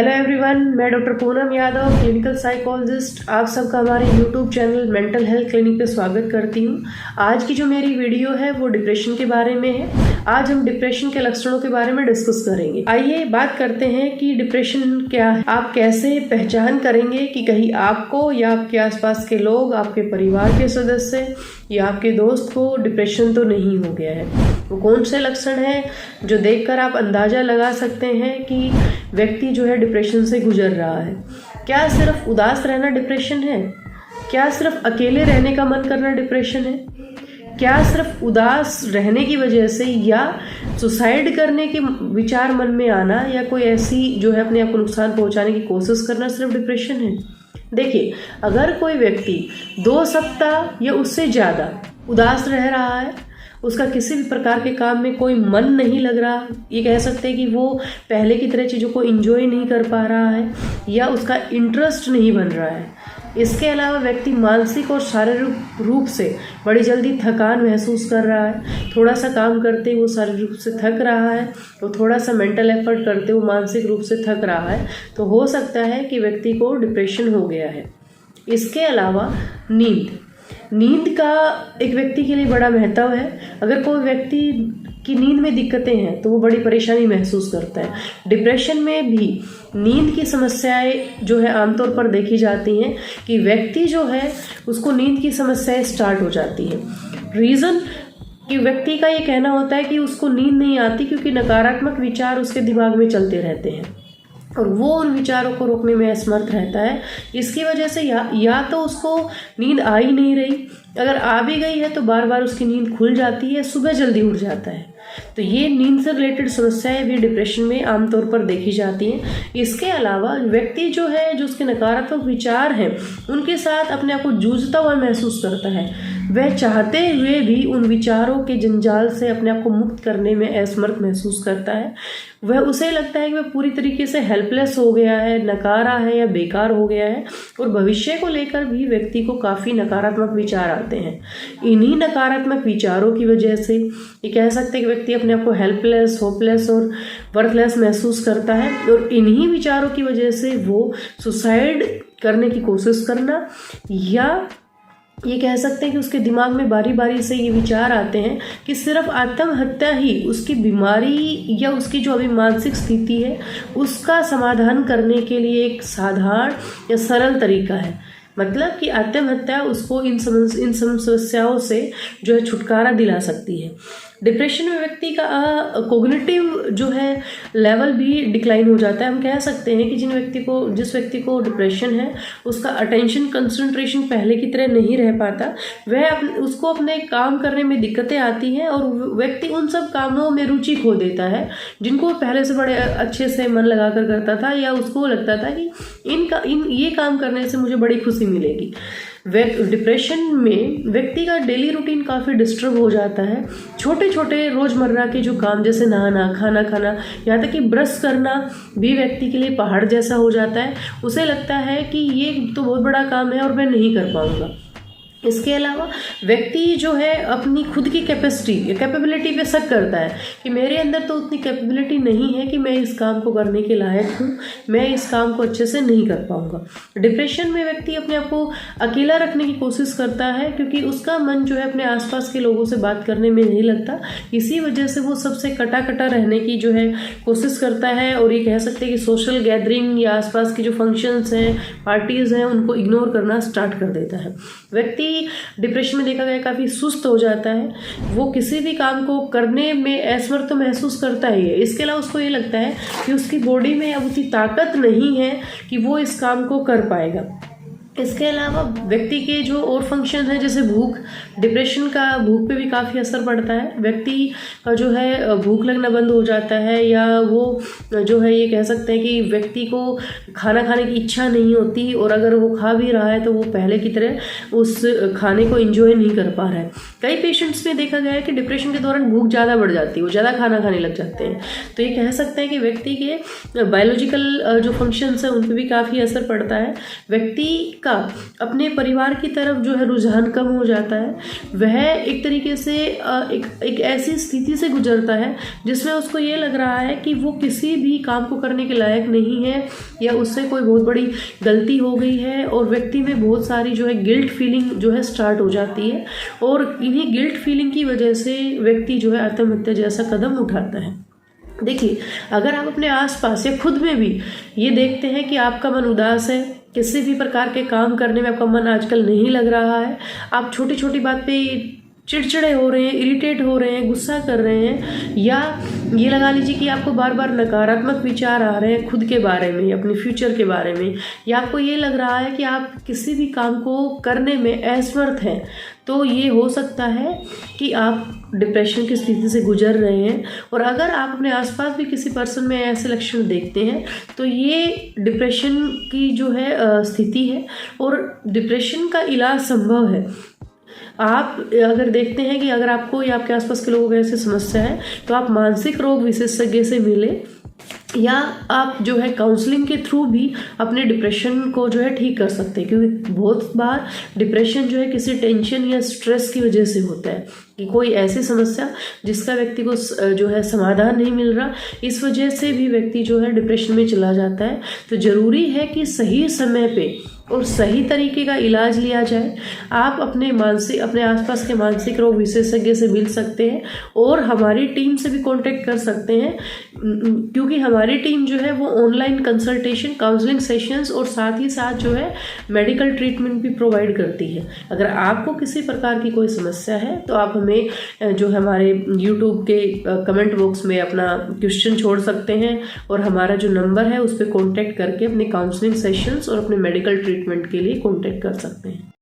Hello everyone, मैं doctor Poonam Yadav, clinical psychologist, आप सबका हमारे YouTube channel mental health clinic पे स्वागत करती हूँ। आज की जो मेरी वीडियो है वो डिप्रेशन के बारे में है। आज हम डिप्रेशन के लक्षणों के बारे में डिस्कस करेंगे। आइए बात करते हैं कि डिप्रेशन क्या है, आप कैसे पहचान करेंगे कि कहीं आपको या आपके आसपास के लोग, आपके परिवार के सदस्य या आपके दोस्त को डिप्रेशन तो नहीं हो गया है। वो कौन से लक्षण हैं जो देखकर आप अंदाजा लगा सकते हैं कि व्यक्ति जो है डिप्रेशन से गुजर रहा है। क्या सिर्फ उदास रहना डिप्रेशन है? क्या सिर्फ अकेले रहने का मन करना डिप्रेशन है? क्या सिर्फ उदास रहने की वजह से या सुसाइड करने के विचार मन में आना या कोई ऐसी जो है अपने आप को नुकसान पहुंचाने की कोशिश करना सिर्फ डिप्रेशन है? देखिए, अगर कोई व्यक्ति 2 सप्ताह या उससे ज़्यादा उदास रह रहा है, उसका किसी भी प्रकार के काम में कोई मन नहीं लग रहा, ये कह सकते हैं कि वो पहले की तरह चीज़ों को एंजॉय नहीं कर पा रहा है या उसका इंटरेस्ट नहीं बन रहा है। इसके अलावा व्यक्ति मानसिक और शारीरिक रूप से बड़ी जल्दी थकान महसूस कर रहा है, थोड़ा सा काम करते वो शारीरिक रूप से थक रहा है, तो थोड़ा सा मेंटल एफर्ट करते वो मानसिक रूप से थक रहा है, तो हो सकता है कि व्यक्ति को डिप्रेशन हो गया है। इसके अलावा नींद का एक व्यक्ति के लिए बड़ा महत्व है। अगर कोई व्यक्ति की नींद में दिक्कतें हैं तो वो बड़ी परेशानी महसूस करता है। डिप्रेशन में भी नींद की समस्याएं जो है आमतौर पर देखी जाती हैं कि व्यक्ति जो है उसको नींद की समस्याएं स्टार्ट हो जाती हैं। रीज़न कि व्यक्ति का ये कहना होता है कि उसको नींद नहीं आती क्योंकि नकारात्मक विचार उसके दिमाग में चलते रहते हैं और वो उन विचारों को रोकने में असमर्थ रहता है। इसकी वजह से या तो उसको नींद आ ही नहीं रही, अगर आ भी गई है तो बार बार उसकी नींद खुल जाती है, सुबह जल्दी उठ जाता है। तो ये नींद से रिलेटेड समस्याएं भी डिप्रेशन में आमतौर पर देखी जाती हैं। इसके अलावा व्यक्ति जो है, जो उसके नकारात्मक विचार हैं, उनके साथ अपने आप को जूझता हुआ महसूस करता है। वह चाहते हुए भी उन विचारों के जंजाल से अपने आप को मुक्त करने में असमर्थ महसूस करता है। उसे लगता है कि वह पूरी तरीके से हेल्पलेस हो गया है, नकारा है या बेकार हो गया है और भविष्य को लेकर भी व्यक्ति को काफ़ी नकारात्मक विचार आते हैं। इन्हीं नकारात्मक विचारों की वजह से ये कह सकते हैं कि व्यक्ति अपने आप को हेल्पलेस, होपलेस और वर्थलेस महसूस करता है और इन्हीं विचारों की वजह से वो सुसाइड करने की कोशिश करना या ये कह सकते हैं कि उसके दिमाग में बारी बारी से ये विचार आते हैं कि सिर्फ आत्महत्या ही उसकी बीमारी या उसकी जो अभी मानसिक स्थिति है उसका समाधान करने के लिए एक साधारण या सरल तरीका है। मतलब कि आत्महत्या उसको इन समस्याओं से जो है छुटकारा दिला सकती है। डिप्रेशन में व्यक्ति का कॉग्निटिव जो है लेवल भी डिक्लाइन हो जाता है। हम कह सकते हैं कि जिस व्यक्ति को डिप्रेशन है उसका अटेंशन कंसंट्रेशन पहले की तरह नहीं रह पाता, उसको अपने काम करने में दिक्कतें आती हैं और व्यक्ति उन सब कामों में रुचि खो देता है जिनको पहले से बड़े अच्छे से मन लगा कर करता था या उसको लगता था कि ये काम करने से मुझे बड़ी खुशी मिलेगी। डिप्रेशन में व्यक्ति का डेली रूटीन काफ़ी डिस्टर्ब हो जाता है। छोटे छोटे रोज़मर्रा के जो काम जैसे नहाना, खाना खाना, यहाँ तक कि ब्रश करना भी व्यक्ति के लिए पहाड़ जैसा हो जाता है। उसे लगता है कि ये तो बहुत बड़ा काम है और मैं नहीं कर पाऊँगा। इसके अलावा व्यक्ति जो है अपनी खुद की कैपेबिलिटी पे शक करता है कि मेरे अंदर तो उतनी कैपेबिलिटी नहीं है कि मैं इस काम को करने के लायक हूँ, मैं इस काम को अच्छे से नहीं कर पाऊँगा। डिप्रेशन में व्यक्ति अपने आप को अकेला रखने की कोशिश करता है क्योंकि उसका मन जो है अपने आसपास के लोगों से बात करने में नहीं लगता। इसी वजह से वो सबसे कटा रहने की जो है कोशिश करता है और ये कह सकते हैं कि सोशल गैदरिंग या आसपास की जो फंक्शंस हैं, पार्टीज़ हैं, उनको इग्नोर करना स्टार्ट कर देता है। व्यक्ति डिप्रेशन में देखा गया काफ़ी सुस्त हो जाता है, वो किसी भी काम को करने में असमर्थ तो महसूस करता ही है। इसके अलावा उसको ये लगता है कि उसकी बॉडी में अब उतनी ताकत नहीं है कि वो इस काम को कर पाएगा। इसके अलावा व्यक्ति के जो और फंक्शन हैं जैसे भूख, डिप्रेशन का भूख पे भी काफ़ी असर पड़ता है। व्यक्ति का जो है भूख लगना बंद हो जाता है या वो जो है ये कह सकते हैं कि व्यक्ति को खाना खाने की इच्छा नहीं होती और अगर वो खा भी रहा है तो वो पहले की तरह उस खाने को एंजॉय नहीं कर पा रहा है। कई पेशेंट्स में देखा गया है कि डिप्रेशन के दौरान भूख ज़्यादा बढ़ जाती है, वो ज़्यादा खाना खाने लग जाते हैं। तो ये कह सकते हैं कि व्यक्ति के बायोलॉजिकल जो फंक्शंस हैं उन पर भी काफ़ी असर पड़ता है। व्यक्ति का का अपने परिवार की तरफ जो है रुझान कम हो जाता है, वह एक तरीके से एक ऐसी स्थिति से गुजरता है जिसमें उसको ये लग रहा है कि वो किसी भी काम को करने के लायक नहीं है या उससे कोई बहुत बड़ी गलती हो गई है, और व्यक्ति में बहुत सारी जो है गिल्ट फीलिंग जो है स्टार्ट हो जाती है, और इन्हीं गिल्ट फीलिंग की वजह से व्यक्ति जो है आत्महत्या जैसा कदम उठाता है। देखिए, अगर आप अपने आसपास या खुद में भी ये देखते हैं कि आपका मन उदास है, किसी भी प्रकार के काम करने में आपका मन आजकल नहीं लग रहा है, आप छोटी छोटी बात पे चिड़चिड़े हो रहे हैं, इरिटेट हो रहे हैं, गुस्सा कर रहे हैं, या ये लगा लीजिए कि आपको बार बार नकारात्मक विचार आ रहे हैं खुद के बारे में, अपने फ्यूचर के बारे में, या आपको ये लग रहा है कि आप किसी भी काम को करने में असमर्थ हैं, तो ये हो सकता है कि आप डिप्रेशन की स्थिति से गुजर रहे हैं। और अगर आप अपने आसपास भी किसी पर्सन में ऐसे लक्षण देखते हैं तो ये डिप्रेशन की जो है स्थिति है, और डिप्रेशन का इलाज संभव है। आप अगर देखते हैं कि अगर आपको या आपके आसपास के लोगों को ऐसी समस्या है तो आप मानसिक रोग विशेषज्ञ से मिले, या आप जो है काउंसलिंग के थ्रू भी अपने डिप्रेशन को जो है ठीक कर सकते हैं, क्योंकि बहुत बार डिप्रेशन जो है किसी टेंशन या स्ट्रेस की वजह से होता है कि कोई ऐसी समस्या जिसका व्यक्ति को जो है समाधान नहीं मिल रहा, इस वजह से भी व्यक्ति जो है डिप्रेशन में चला जाता है। तो ज़रूरी है कि सही समय पे और सही तरीके का इलाज लिया जाए। आप अपने आसपास के मानसिक रोग विशेषज्ञ से मिल सकते हैं और हमारी टीम से भी कांटेक्ट कर सकते हैं, क्योंकि हमारी टीम जो है वो ऑनलाइन कंसल्टेशन, काउंसलिंग सेशंस और साथ ही साथ जो है मेडिकल ट्रीटमेंट भी प्रोवाइड करती है। अगर आपको किसी प्रकार की कोई समस्या है तो आप हमें जो हमारे यूट्यूब के कमेंट बॉक्स में अपना क्वेश्चन छोड़ सकते हैं, और हमारा जो नंबर है उस पर कॉन्टैक्ट करके अपने काउंसलिंग सेशंस और अपने मेडिकल ट्रीटमेंट के लिए कॉन्टैक्ट कर सकते हैं।